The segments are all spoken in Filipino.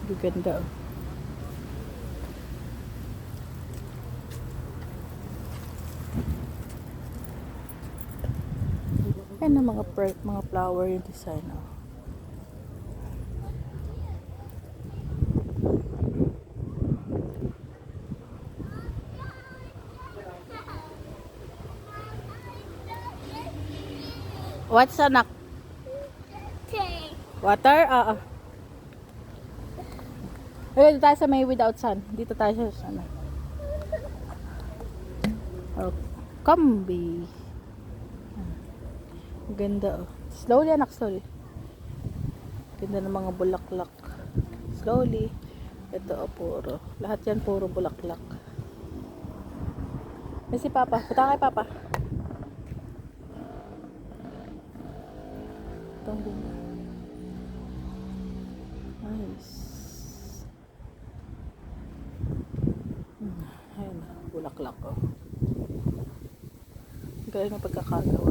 Ganda. Ayan na mga flower yung design. Oh. What's anak? Water? Dito tayo sa may without sun. Dito tayo sa sana. Oh, Kambi. Ganda oh. Slowly anak, slowly. Ganda ng mga bulaklak. Slowly. Ito oh, puro. Lahat yan puro bulaklak. May si Papa. Punta kay Papa. Itong ganda. Nice. Ayun, bulaklak oh. Galing ng pagkakagawa.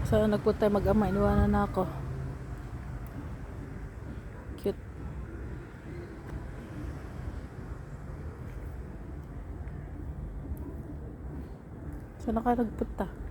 So, nagpunta tayo mag-ama. Iniwanan na ako. Cute. So, naka nagpunta.